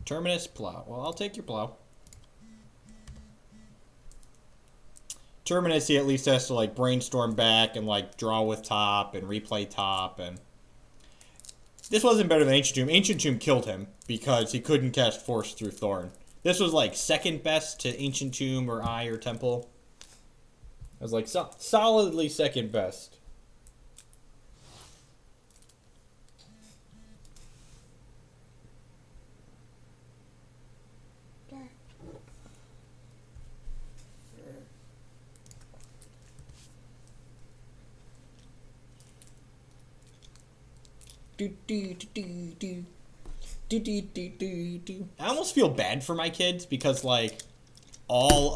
Terminus plow. Well, I'll take your plow. Terminus, he at least has to like brainstorm back and like draw with top and replay top, and this wasn't better than Ancient Tomb. Ancient Tomb killed him because he couldn't cast Force through Thorn. This was like second best to Ancient Tomb or Eye or Temple. It was like solidly second best. I almost feel bad for my kids because like all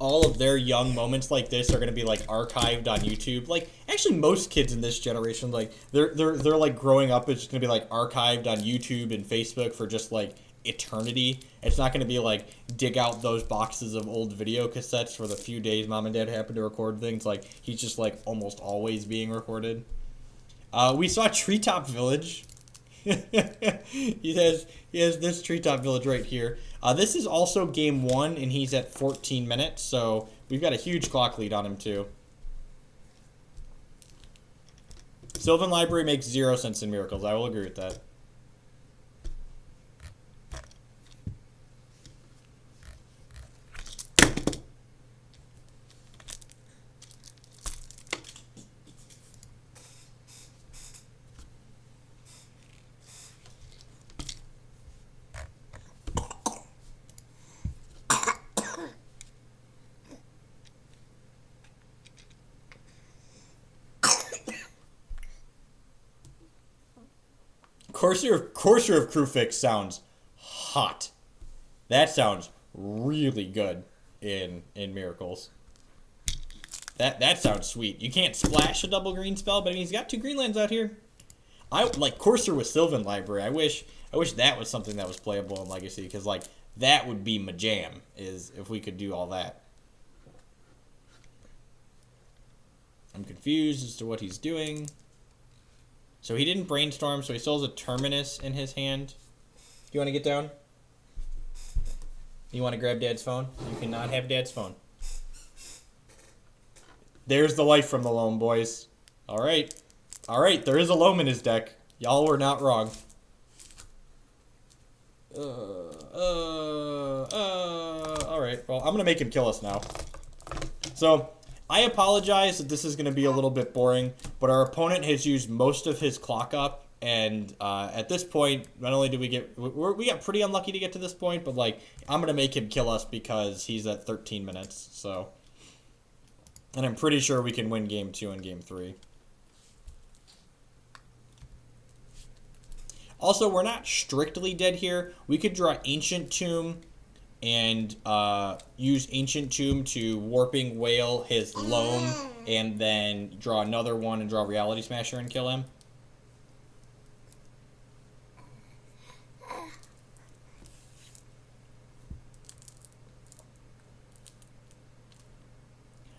of their young moments like this are gonna be like archived on YouTube. Like actually most kids in this generation, like they're like growing up, it's just gonna be like archived on YouTube and Facebook for just like eternity. It's not gonna be like dig out those boxes of old video cassettes for the few days mom and dad happen to record things. Like he's just like almost always being recorded. We saw Treetop Village. he has this Treetop Village right here. This is also game 1, and he's at 14 minutes, so we've got a huge clock lead on him too. Sylvan Library makes 0 sense in Miracles. I will agree with that. Courser of Crewfix sounds hot. That sounds really good in Miracles. That sounds sweet. You can't splash a double green spell, but I mean he's got 2 green lands out here. I like Courser with Sylvan Library. I wish that was something that was playable in Legacy, because like that would be my jam, is if we could do all that. I'm confused as to what he's doing. So he didn't brainstorm, so he still has a Terminus in his hand. Do you want to get down? You want to grab Dad's phone? You cannot have Dad's phone. There's the life from the loam, boys. Alright. Alright, there is a loam in his deck. Y'all were not wrong. Alright, well, I'm going to make him kill us now. So, I apologize that this is going to be a little bit boring, but our opponent has used most of his clock up, and at this point, not only did we got pretty unlucky to get to this point, but like, I'm going to make him kill us because he's at 13 minutes, so. And I'm pretty sure we can win game 2 and game 3. Also, we're not strictly dead here. We could draw Ancient Tomb and use Ancient Tomb to Warping Whale his Loam, and then draw another one and draw Reality Smasher and kill him.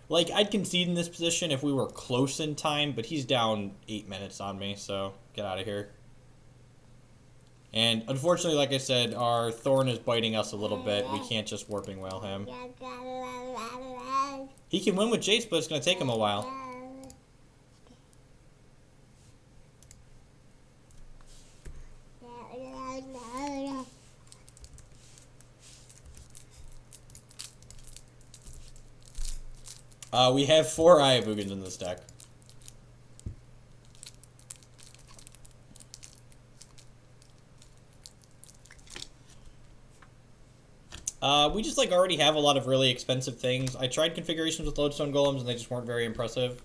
Like, I'd concede in this position if we were close in time, but he's down 8 minutes on me, so get out of here. And unfortunately, like I said, our Thorn is biting us a little bit. We can't just Warping Whale him. He can win with Jace, but it's going to take him a while. We have 4 Eye of Hoogland in this deck. We just like already have a lot of really expensive things. I tried configurations with Lodestone Golems and they just weren't very impressive.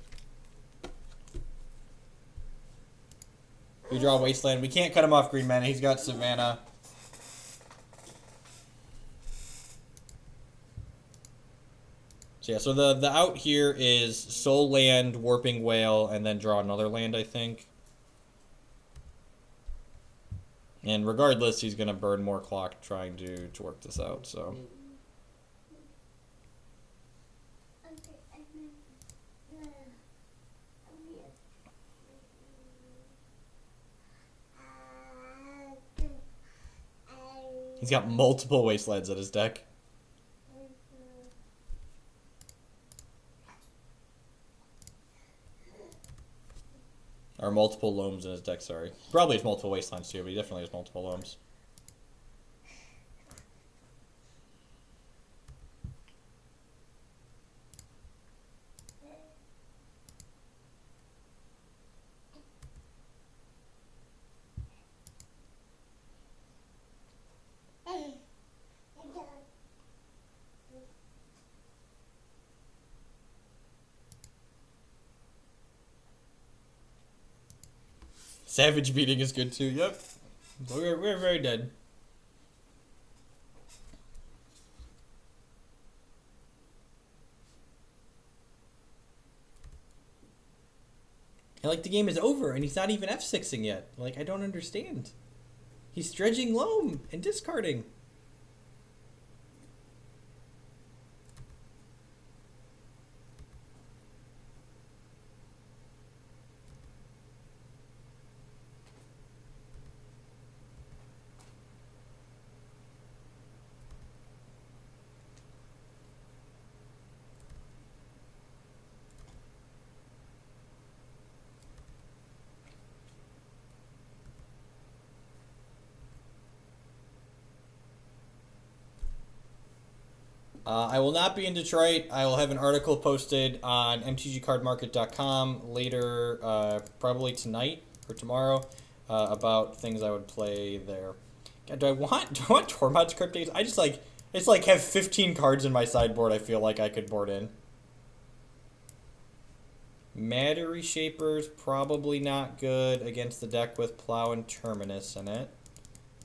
We draw Wasteland. We can't cut him off green mana. He's got Savannah. So yeah, so the out here is Soul Land, Warping Whale, and then draw another land, I think. And regardless, he's going to burn more clock trying to work this out, so. He's got multiple wastelands in his deck. Or multiple loams in his deck, sorry. Probably has multiple wastelands too, but he definitely has multiple loams. Savage beating is good too, yep. We're very dead. And like the game is over and he's not even F6ing yet. Like I don't understand. He's dredging loam and discarding. I will not be in Detroit. I will have an article posted on mtgcardmarket.com later, probably tonight or tomorrow, about things I would play there. God, do I want Tormod's Crypt Days? I just like have 15 cards in my sideboard I feel like I could board in. Matter Reshapers, probably not good against the deck with Plow and Terminus in it.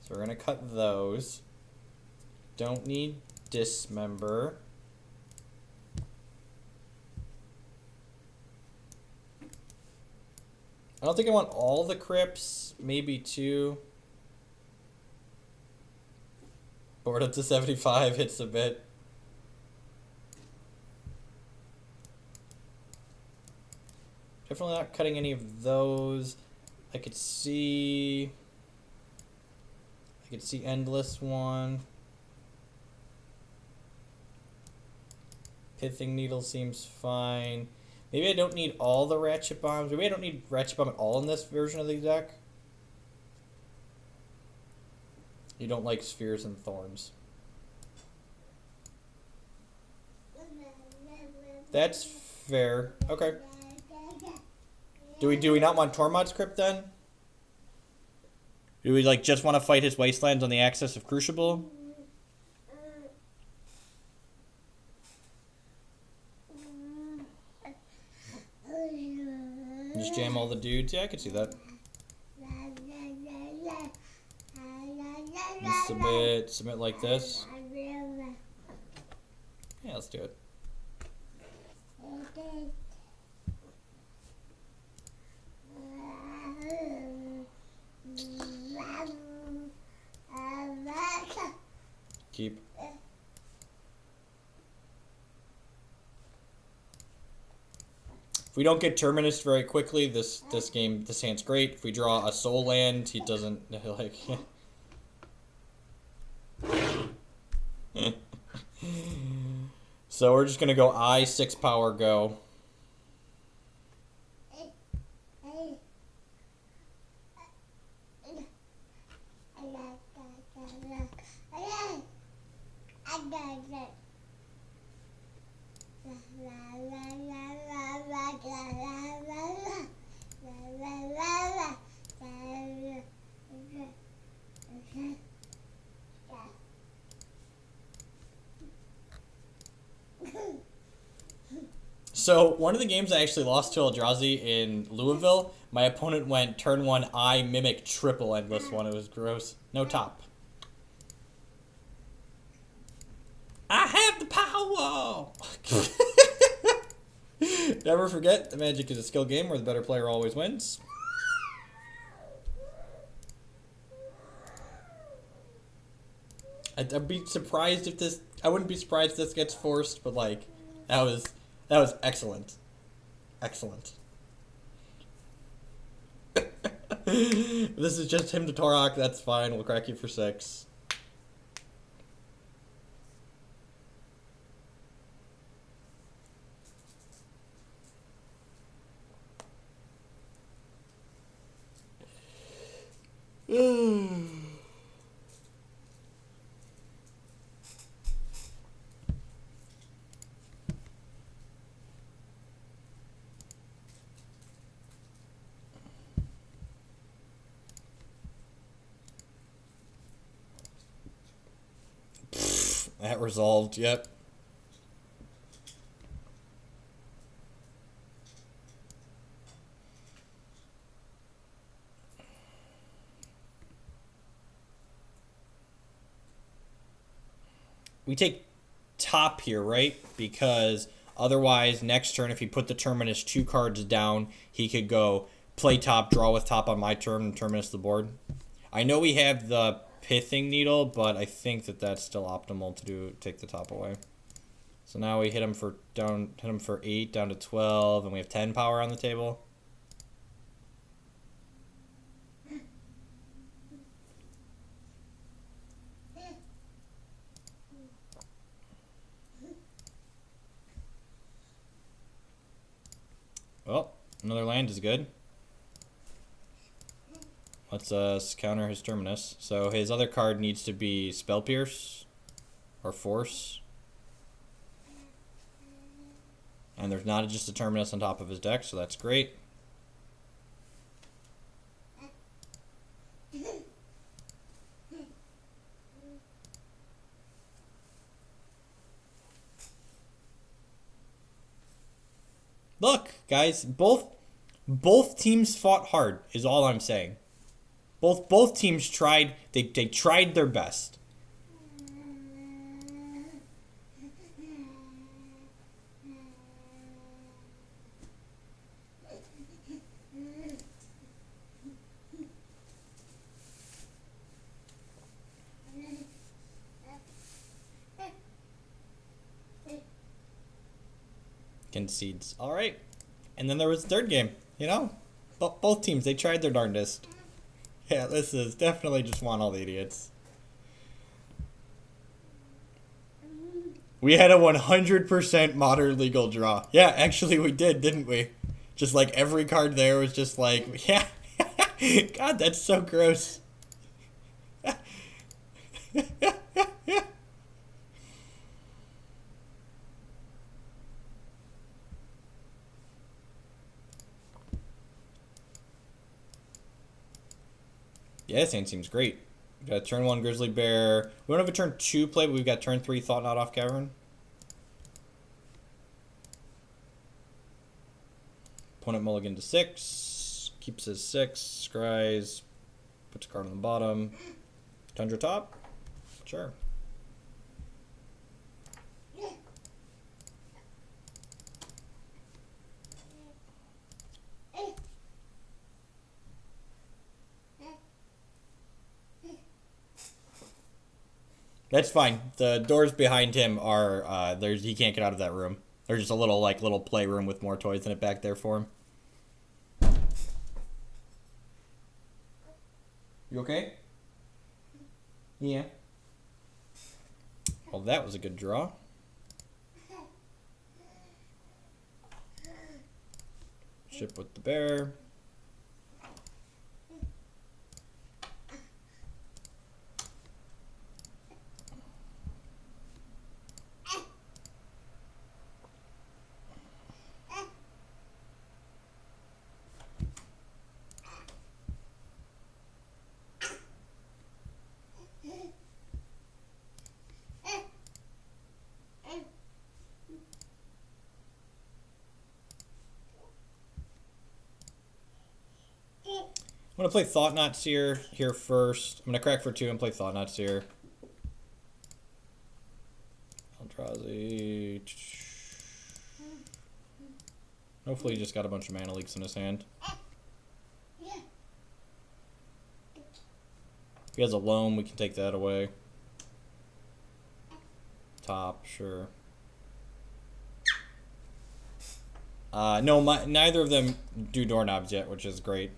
So we're going to cut those. Don't need Dismember. I don't think I want all the crypts, maybe 2. Board up to 75, hits a bit. Definitely not cutting any of those. I could see Endless one. Pithing Needle seems fine. Maybe I don't need all the Ratchet Bombs. Maybe I don't need Ratchet Bomb at all in this version of the deck. You don't like Spheres and Thorns. That's fair. Okay. Do we not want Tormod's Crypt then? Do we like just want to fight his wastelands on the axis of Crucible? Just jam all the dudes? Yeah, I could see that. And submit like this. Yeah, let's do it. Keep. If we don't get Terminus very quickly, this hand's great. If we draw a soul land, he doesn't like. So we're just gonna go I6 power go. So one of the games I actually lost to Eldrazi in Louisville, my opponent went turn 1 I Mimic triple Endless one. It was gross. No top. I have the power! Never forget, the Magic is a skill game where the better player always wins. I'd be surprised if this... I wouldn't be surprised if this gets forced, but like, that was excellent. Excellent. This is just him to Torok, that's fine. We'll crack you for 6. That resolved, yep. We take top here, right? Because otherwise, next turn, if he put the Terminus 2 cards down, he could go play top, draw with top on my turn, and Terminus the board. I know we have the Pithing Needle, but I think that that's still optimal to take the top away. So now we hit him for 8 down to 12, and we have 10 power on the table. Well, another land is good. Let's counter his Terminus. So his other card needs to be Spell Pierce or Force. And there's not just a Terminus on top of his deck, so that's great. Look, guys, both teams fought hard is all I'm saying. Both teams tried, they tried their best. Concedes. All right. And then there was the third game, you know? Both teams, they tried their darndest. Yeah, this is definitely just want all the idiots. We had a 100% modern legal draw. Yeah, actually we did, didn't we? Just like every card there was just like, yeah. God, that's so gross. Yeah, this hand seems great. We got turn 1 Grizzly Bear. We don't have a turn 2 play, but we've got turn 3 Thought Knot off Cavern. Opponent mulligan to 6. Keeps his 6. Scries. Puts a card on the bottom. Tundra top? Sure. That's fine. The doors behind him are he can't get out of that room. There's just a little playroom with more toys in it back there for him. You okay? Yeah. Well, that was a good draw. Ship with the bear. I'm going to play Thought Knot Seer here first. I'm going to crack for 2 and play Thought Knot Seer. Eldrazi. Hopefully he just got a bunch of mana leaks in his hand. If he has a loam, we can take that away. Top, sure. No, neither of them do doorknobs yet, which is great.